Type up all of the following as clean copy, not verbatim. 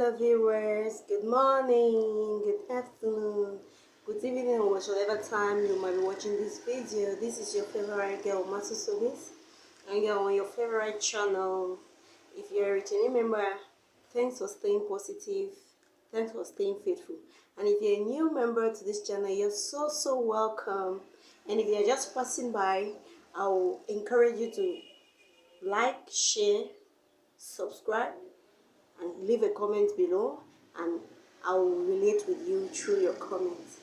Hello viewers, good morning, good afternoon, good evening, or whatever time you might be watching this video. This is your favorite girl, Masu Sobis, and you're on your favorite channel. If you're a returning member, thanks for staying positive, thanks for staying faithful. And if you're a new member to this channel, you're so welcome. And if you're just passing by, I will encourage you to like, share, subscribe, and leave a comment below, and I will relate with you through your comments.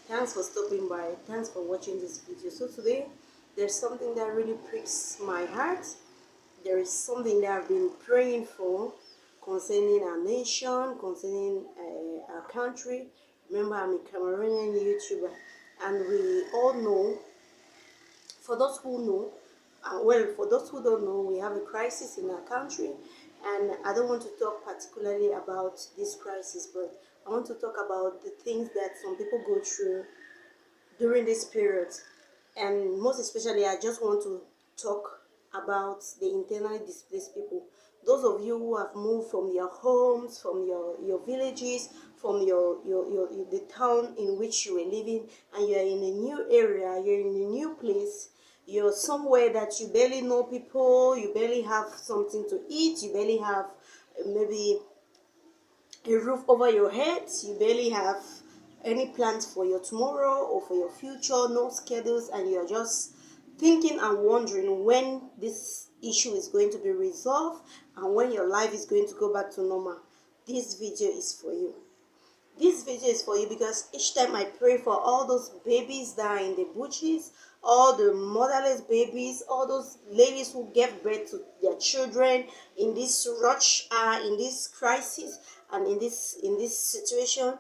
Thanks for stopping by. Thanks for watching this video. So today there's something that really pricks my heart. There is something that I've been praying for concerning our nation, concerning our country. Remember, I'm a Cameroonian YouTuber, and we all know, for those who know, for those who don't know, we have a crisis in our country, and I don't want to talk particularly about this crisis, but I want to talk about the things that some people go through during this period. And most especially, I just want to talk about the internally displaced people. Those of you who have moved from your homes, from your villages, from the town in which you were living, and you're in a new area, you're in a new place, you're somewhere that you barely know people, you barely have something to eat, you barely have maybe a roof over your head, you barely have any plans for your tomorrow or for your future, no schedules, and you're just thinking and wondering when this issue is going to be resolved and when your life is going to go back to normal. This video is for you. This video is for you because each time I pray for all those babies that are in the bushes, all the motherless babies, all those ladies who gave birth to their children in this rush, in this crisis, and in this situation,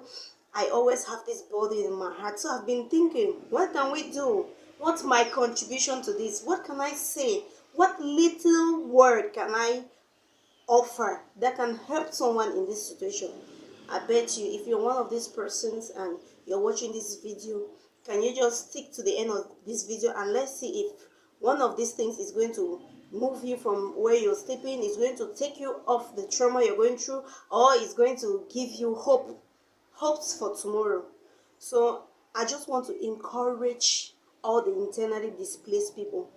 I always have this burden in my heart. So I've been thinking, what can we do? What's my contribution to this? What can I say? What little word can I offer that can help someone in this situation? I bet you, if you're one of these persons and you're watching this video, can you just stick to the end of this video and let's see if one of these things is going to move you from where you're sleeping, is going to take you off the trauma you're going through, or is going to give you hopes for tomorrow. So I just want to encourage all the internally displaced people.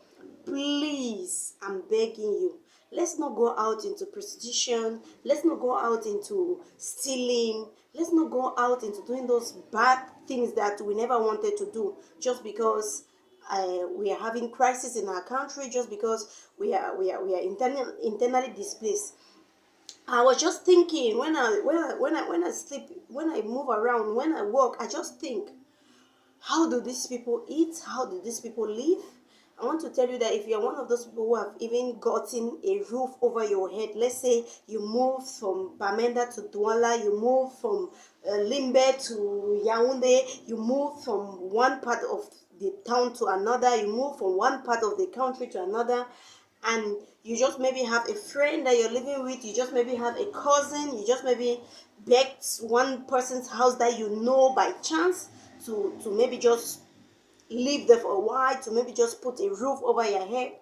Please, I'm begging you, let's not go out into prostitution, let's not go out into stealing, let's not go out into doing those bad things that we never wanted to do just because we are having crisis in our country, just because we are internally displaced. I was just thinking, when I sleep, when I move around, when I walk, I just think, how do these people eat? How do these people live? I want to tell you that if you're one of those people who have even gotten a roof over your head, let's say you moved from Bamenda to Douala, you moved from Limbe to Yaoundé, you moved from one part of the town to another, you moved from one part of the country to another, and you just maybe have a friend that you're living with, you just maybe have a cousin, you just maybe begged one person's house that you know by chance to maybe just live there for a while, to maybe just put a roof over your head.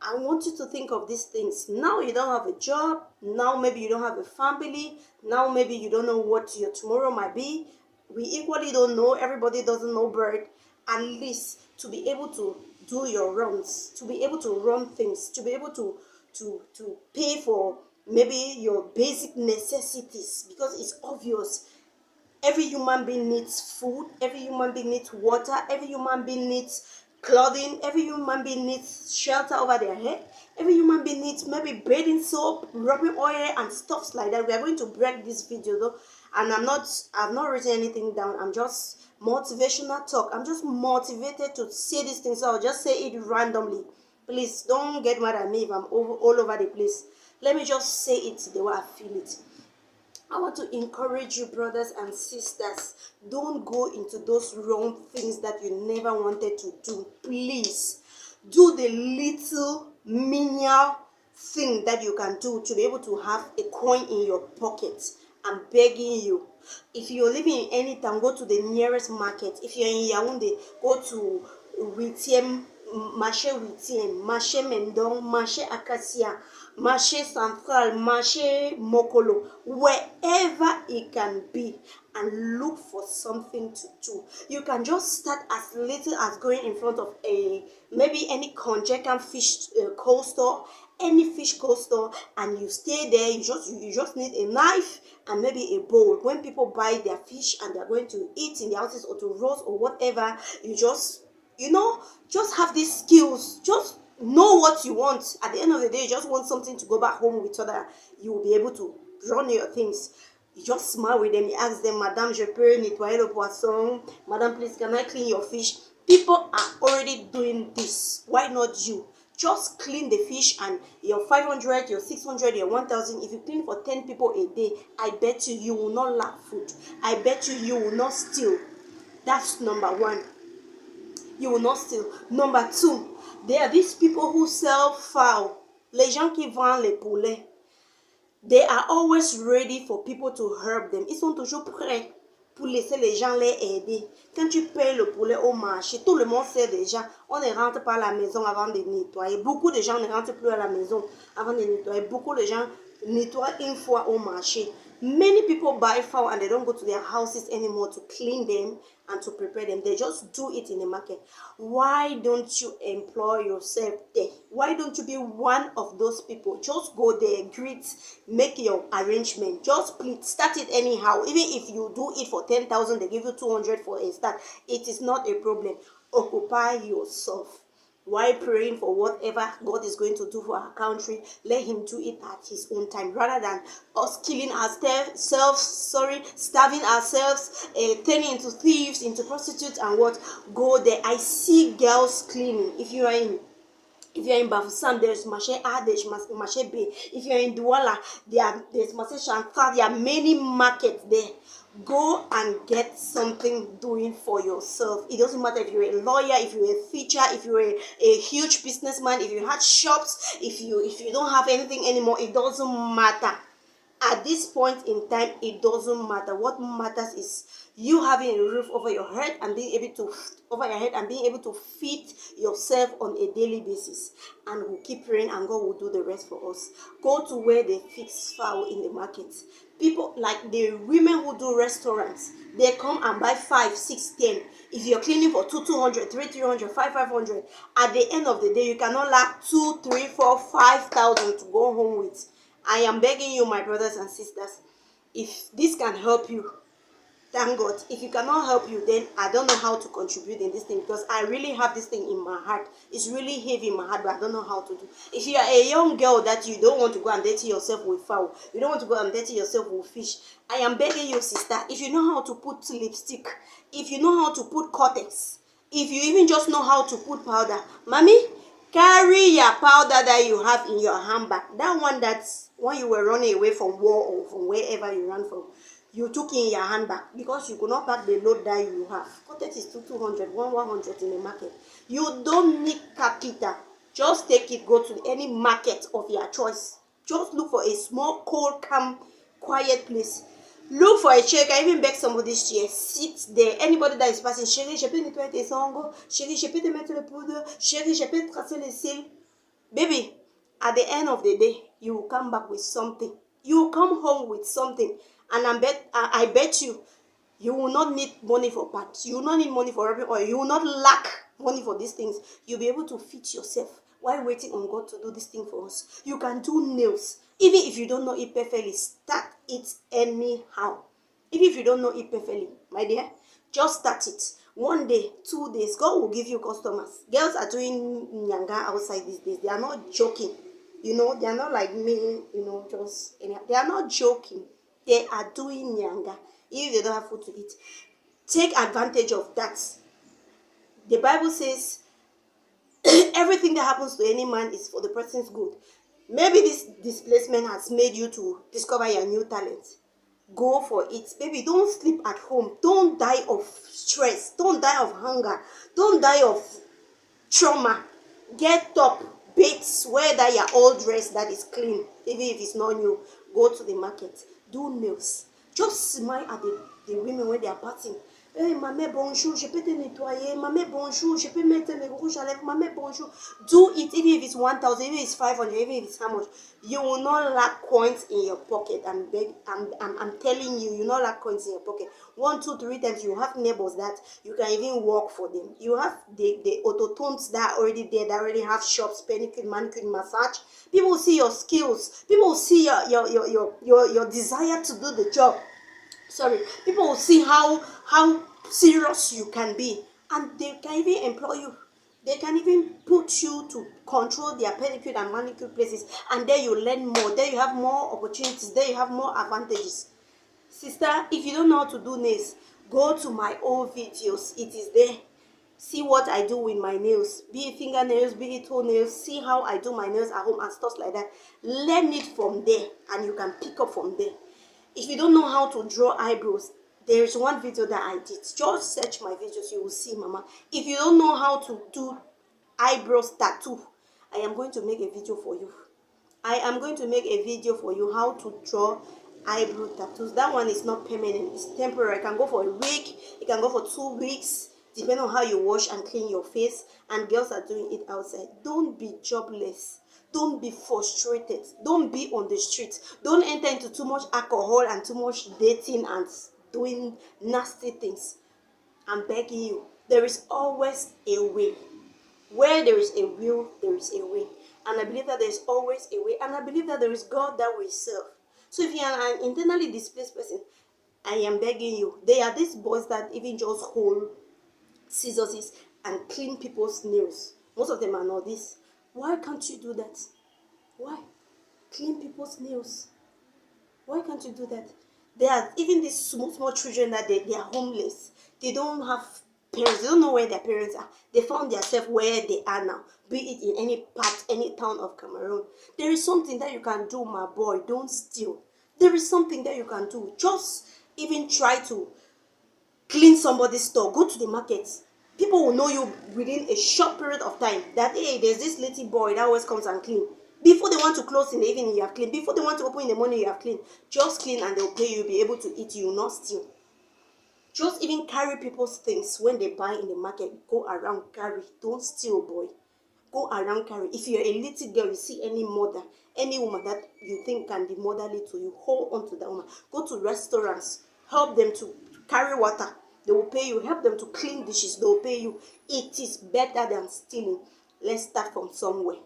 I want you to think of these things. Now you don't have a job, now maybe you don't have a family, now maybe you don't know what your tomorrow might be. We equally don't know, everybody doesn't know, but at least to be able to do your runs, to be able to run things, to be able to pay for maybe your basic necessities, because it's obvious every human being needs food, every human being needs water, every human being needs clothing, every human being needs shelter over their head, every human being needs maybe bathing soap, rubbing oil, and stuff like that. We are going to break this video though, and I've not written anything down. I'm just motivational talk. I'm just motivated to say these things, so I'll just say it randomly. Please don't get mad at me if I'm all over the place. Let me just say it the way I feel it. I want to encourage you, brothers and sisters, don't go into those wrong things that you never wanted to do. Please, do the little menial thing that you can do to be able to have a coin in your pocket. I'm begging you. If you're living in any town, go to the nearest market. If you're in Yaoundé, go to Witiem, Marché Witiem, Marché Mendon, Marché Acacia. marché central, marché Mokolo, wherever it can be, and look for something to do. You can just start as little as going in front of a maybe any Conjekan fish cold store, any fish cold store, and you stay there. You just need a knife and maybe a bowl. When people buy their fish and they're going to eat in the houses or to roast or whatever, just have these skills. Just know what you want. At the end of the day, you just want something to go back home with, so that you will be able to run your things. You just smile with them. You ask them, Madame, je peux nettoyer le poisson? Madame, please, can I clean your fish? People are already doing this. Why not you? Just clean the fish, and your 500, your 600, your 1000. If you clean for 10 people a day, I bet you will not lack food. I bet you will not steal. That's number one. You will not steal. Number two, there are these people who sell fowl. Les gens qui vendent les poulets. They are always ready for people to help them. Ils sont toujours prêts pour laisser les gens les aider. Quand tu payes le poulet au marché, tout le monde sait déjà, on ne rentre pas à la maison avant de nettoyer. Beaucoup de gens ne rentrent plus à la maison avant de nettoyer. Beaucoup de gens nettoient une fois au marché. Many people buy fowl and they don't go to their houses anymore to clean them and to prepare them. They just do it in the market. Why don't you employ yourself there? Why don't you be one of those people? Just go there, greet, make your arrangement. Just please start it anyhow. Even if you do it for 10,000, they give you 200 for a start. It is not a problem. Occupy yourself. While praying for whatever God is going to do for our country, let him do it at his own time, rather than us killing ourselves, starving ourselves, turning into thieves, into prostitutes, and what. Go there. I see girls cleaning. If you are in Bafoussam, there's Marché A, there's Marché B. If you're in Douala, there's Marché Chantal. There are many markets there. Go and get something doing for yourself. It doesn't matter if you're a lawyer, if you're a teacher, if you're a huge businessman, if you had shops, if you don't have anything anymore, it doesn't matter. At this point in time, it doesn't matter. What matters is you having a roof over your head and being able to feed yourself on a daily basis. And we'll keep praying, and God will do the rest for us. Go to where they fix fowl in the market. People like the women who do restaurants, they come and buy 5, 6, 10. If you're cleaning for 200, 300, 500, at the end of the day, you cannot lack 2, 3, 4, 5,000 to go home with. I am begging you, my brothers and sisters, if this can help you, thank God. If it cannot help you, then I don't know how to contribute in this thing, because I really have this thing in my heart. It's really heavy in my heart, but I don't know how to do. If you are a young girl that you don't want to go and dirty yourself with fowl, you don't want to go and dirty yourself with fish, I am begging you, sister, if you know how to put lipstick, if you know how to put cortex, if you even just know how to put powder, mommy, carry your powder that you have in your handbag. That one that's when you were running away from war or from wherever you ran from. You took in your handbag because you could not pack the load that you have. Cortex is 200, 100 in the market. You don't need capital. Just take it, go to any market of your choice. Just look for a small, cold, calm, quiet place. Look for a chair. You can even beg somebody's chair. Sit there. Anybody that is passing, chérie, je peux nettoyer tes ongles. Chérie, je peux te mettre le poudre. Chérie, je peux tracer les cils. Baby, at the end of the day, you will come back with something. You will come home with something. And I bet you will not need money for parts. You will not need money for rubbing oil. You will not lack money for these things. You'll be able to feed yourself while waiting on God to do this thing for us. You can do nails. Even if you don't know it perfectly, start it anyhow. Even if you don't know it perfectly, my dear, just start it. 1 day, 2 days, God will give you customers. Girls are doing nyanga outside these days. They are not joking. They are not like me, they are not joking. They are doing nyanga. If they don't have food to eat, take advantage of that. The Bible says everything that happens to any man is for the person's good. Maybe this displacement has made you to discover your new talent. Go for it. Baby, don't sleep at home. Don't die of stress. Don't die of hunger. Don't die of trauma. Get up, bathe, wear that your old dress that is clean, even if it's not new. Go to the market. Do nails. Just smile at the the women when they are partying. Hey, maman, bonjour, je peux te nettoyer. Maman, bonjour, je peux mettre le rouge à lèvres. Maman, bonjour. Do it, even if it's 1,000, even if it's 500, even if it's how much. You will not lack coins in your pocket. I'm telling you, you will not lack coins in your pocket. 1, 2, 3 times, you have neighbors that you can even work for them. You have the autotones that are already there, that already have shops, pedicure, manicure, massage. People will see your skills. People will see your desire to do the job. Sorry, people will see how serious you can be, and they can even employ you. They can even put you to control their pedicure and manicure places, and there you learn more. There you have more opportunities. There you have more advantages. Sister, if you don't know how to do nails, go to my old videos. It is there. See what I do with my nails, be it fingernails, be it toenails. See how I do my nails at home and stuff like that. Learn it from there, and you can pick up from there. If you don't know how to draw eyebrows, there is one video that I did. Just search my videos, you will see, mama. If you don't know how to do eyebrows tattoo, I am going to make a video for you. I am going to make a video for you how to draw eyebrow tattoos. That one is not permanent, it's temporary. It can go for a week, it can go for 2 weeks, depending on how you wash and clean your face. And girls are doing it outside. Don't be jobless. Don't be frustrated. Don't be on the street. Don't enter into too much alcohol and too much dating and doing nasty things. I'm begging you. There is always a way. Where there is a will, there is a way. And I believe that there is always a way. And I believe that there is God that we serve. So if you are an internally displaced person, I am begging you. There are these boys that even just hold scissors and clean people's nails. Most of them are not this. Why can't you do that? Why? Clean people's nails. Why can't you do that? There are even these small children that they are homeless. They don't have parents. They don't know where their parents are. They found themselves where they are now, be it in any part, any town of Cameroon. There is something that you can do, my boy. Don't steal. There is something that you can do. Just even try to clean somebody's store. Go to the market. People will know you within a short period of time that, hey, there's this little boy that always comes and clean. Before they want to close in the evening, you have cleaned. Before they want to open in the morning, you have cleaned. Just clean and they'll pay you. Be able to eat. You will not steal. Just even carry people's things when they buy in the market. Go around, carry. Don't steal, boy. Go around, carry. If you're a little girl, you see any mother, any woman that you think can be motherly to you, hold on to that woman. Go to restaurants. Help them to carry water. They will pay you. Help them to clean dishes. They will pay you. It is better than stealing. Let's start from somewhere.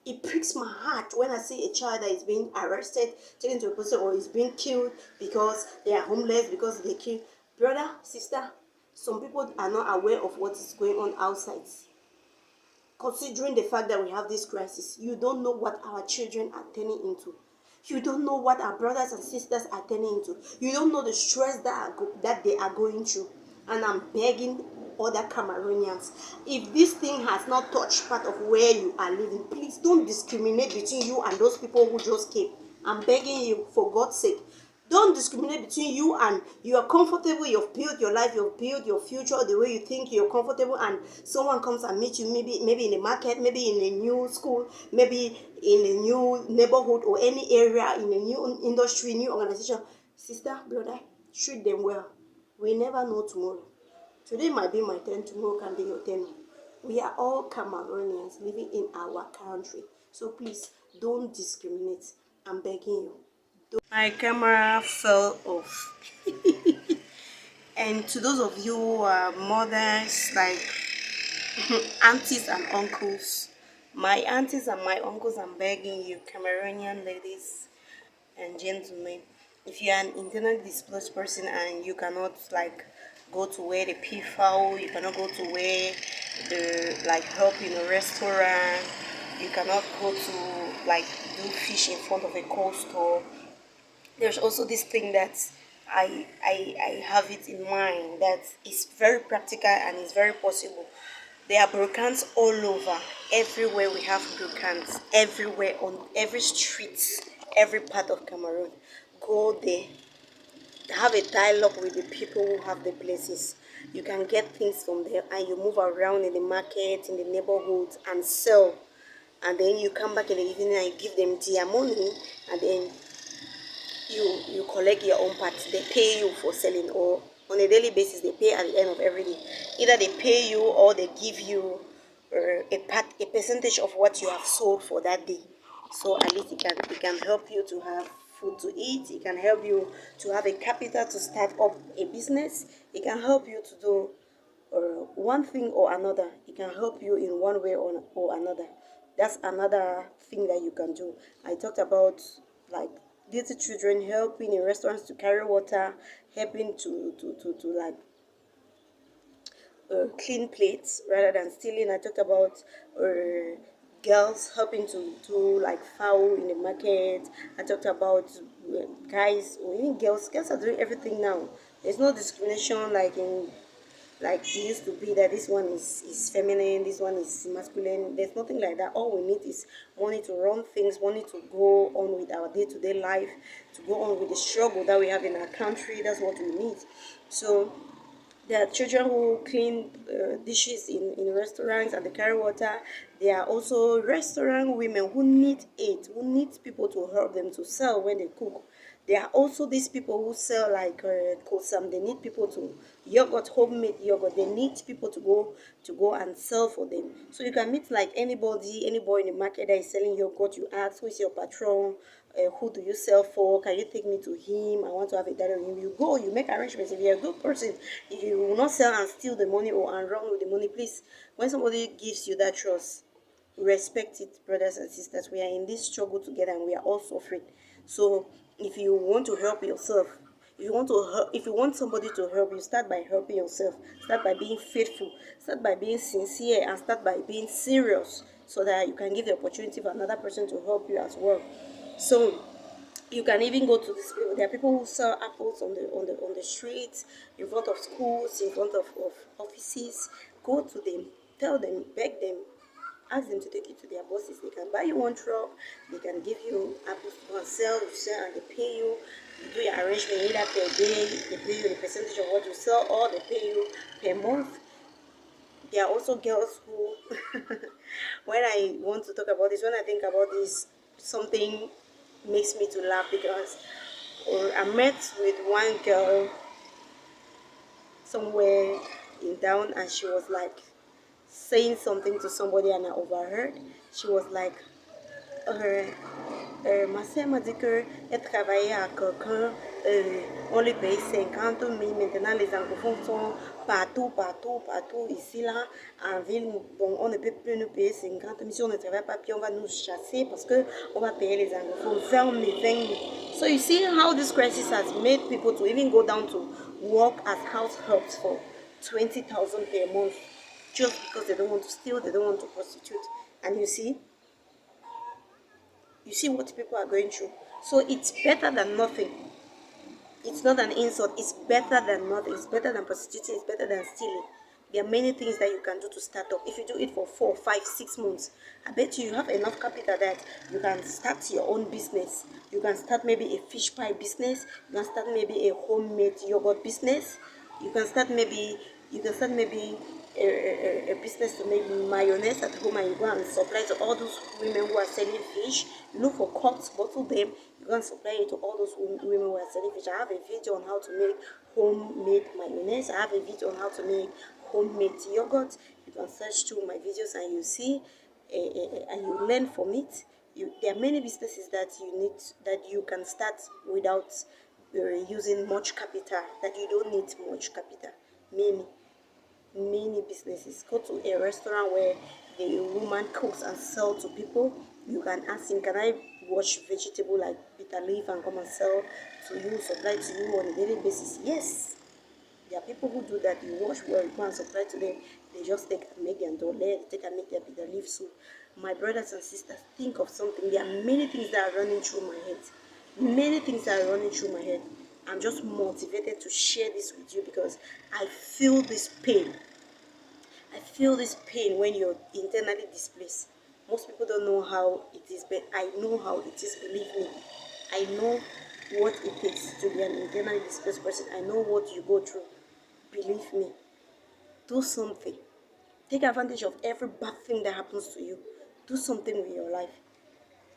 It pricks my heart when I see a child that is being arrested, taken to a prison, or is being killed because they are homeless, because they kill. Brother, sister, some people are not aware of what is going on outside. Considering the fact that we have this crisis, you don't know what our children are turning into. You don't know what our brothers and sisters are turning into. You don't know the stress that they are going through. And I'm begging other Cameroonians, if this thing has not touched part of where you are living, please don't discriminate between you and those people who just came. I'm begging you, for God's sake. Don't discriminate between you and you are comfortable, you've built your life, you've built your future the way you think you're comfortable, and someone comes and meets you, maybe in the market, maybe in a new school, maybe in a new neighborhood or any area, in a new industry, new organization. Sister, brother, treat them well. We never know tomorrow. Today might be my turn, tomorrow can be your turn. We are all Cameroonians living in our country. So please, don't discriminate. I'm begging you. My camera fell off. And to those of you who are mothers, like aunties and uncles, my aunties and my uncles, I'm begging you, Cameroonian ladies and gentlemen, if you're an internally displaced person and you cannot like go to where the people, you cannot go to where the like help in a restaurant, you cannot go to like do fish in front of a cold store. There's also this thing that I have it in mind that is very practical and is very possible. There are brokans all over. Everywhere we have brokans. Everywhere, on every street, every part of Cameroon. Go there. Have a dialogue with the people who have the places. You can get things from there and you move around in the market, in the neighborhoods and sell. And then you come back in the evening and give them their money, and then you collect your own part. They pay you for selling, or on a daily basis they pay at the end of every day. Either they pay you or they give you a percentage of what you have sold for that day. So at least it can help you to have food to eat. It can help you to have a capital to start up a business. It can help you to do one thing or another. It can help you in one way or another. That's another thing that you can do. I talked about like little children helping in restaurants to carry water, helping to like clean plates rather than stealing. I talked about girls helping to do like fowl in the market. I talked about guys or even girls. Girls are doing everything now. There's no discrimination like it used to be that this one is feminine, this one is masculine. There's nothing like that. All we need is money to run things, money to go on with our day-to-day life, to go on with the struggle that we have in our country. That's what we need. So there are children who clean dishes in restaurants and they carry water. There are also restaurant women who need aid, who need people to help them to sell when they cook. There are also these people who sell like kosam. They need people to yogurt, homemade yogurt. They need people to go and sell for them. So you can meet like any boy in the market that is selling yogurt. You ask, who is your patron? Who do you sell for? Can you take me to him? I want to have a dialogue with him. You go, you make arrangements. If you're a good person, if you will not sell and steal the money or and run with the money, please, when somebody gives you that trust, respect it, brothers and sisters. We are in this struggle together and we are all suffering. So if you want to help yourself, if you want somebody to help you, start by helping yourself. Start by being faithful. Start by being sincere, and start by being serious, so that you can give the opportunity for another person to help you as well. So you can even go to this people. There are people who sell apples on the streets, in front of schools, in front of offices. Go to them, tell them, beg them, ask them to take you to their bosses. They can buy you one truck, they can give you apples to go and sell. You sell and they pay you. You do your arrangement either per day, they pay you the percentage of what you sell, or they pay you per month. There are also girls who when I want to talk about this, when I think about this, something makes me to laugh, because I met with one girl somewhere in town, and she was like saying something to somebody, and I overheard. She was like, ma soeur m'a dit qu'elle travaillait à quelqu'un, on lui paye 50 000. Maintenant, les anglophones sont partout, ici, là, en ville. Bon, on ne peut plus nous payer 50 000. Si on ne travaille pas, puis on va nous chasser parce qu'on va payer les anglophones 20 000. So you see how this crisis has made people to even go down to work as house helps for 20,000 per month, just because they don't want to steal, they don't want to prostitute. And you see what people are going through. So it's better than nothing. It's not an insult. It's better than nothing. It's better than prostituting. It's better than stealing. There are many things that you can do to start up. If you do it for 4, 5, 6 months, I bet you have enough capital that you can start your own business. You can start maybe a fish pie business. You can start maybe a homemade yogurt business. You can start maybe a business to make mayonnaise at home, and you go and supply to all those women who are selling fish. You look for cups, bottle them, you go and supply it to all those women who are selling fish. I have a video on how to make homemade mayonnaise. I have a video on how to make homemade yogurt. You can search through my videos and you see and you learn from it. There are many businesses that you can start without using much capital, that you don't need much capital. Many businesses. Go to a restaurant where the woman cooks and sell to people. You can ask him, can I wash vegetable like bitter leaf and come and sell to you, supply to you on a daily basis? Yes, there are people who do that. You wash well, you go and supply to them. They just take and make their ndole, they take and make their bitter leaf soup. My brothers and sisters, think of something. There are many things that are running through my head. I'm just motivated to share this with you because I feel this pain. When you're internally displaced. Most people don't know how it is, but I know how it is, believe me. I know what it takes to be an internally displaced person. I know what you go through. Believe me. Do something. Take advantage of every bad thing that happens to you. Do something with your life.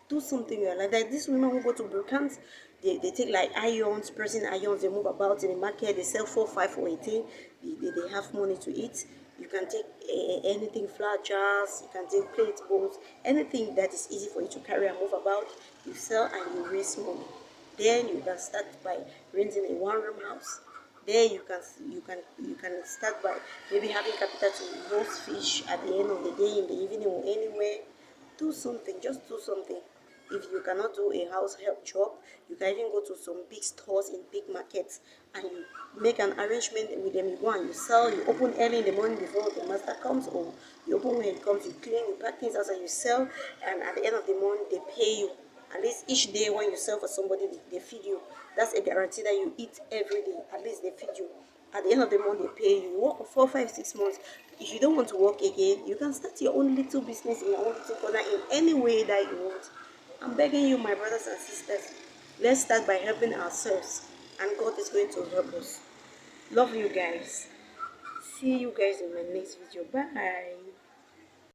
Do something in your life. Like these women who go to bootcamps, they take like irons, pressing irons, they move about in the market, they sell 4, 5 for a day, they have money to eat. You can take anything, flour jars, you can take plate bowls, anything that is easy for you to carry and move about, you sell and you raise money. Then you can start by renting a one-room house. Then you can start by maybe having capital to roast fish at the end of the day, in the evening or anywhere. Do something, just do something. If you cannot do a house help job, you can even go to some big stores in big markets and you make an arrangement with them. You go and you sell, you open early in the morning before the master comes, or you open when he comes, you clean, you pack things outside, you sell, and at the end of the month they pay you. At least each day when you sell for somebody, they feed you. That's a guarantee that you eat every day. At least they feed you. At the end of the month, they pay you. You work for 4, 5, 6 months. If you don't want to work again, you can start your own little business in your own little corner in any way that you want. I'm begging you, my brothers and sisters, let's start by helping ourselves, and God is going to help us. Love you guys. See you guys in my next video. Bye.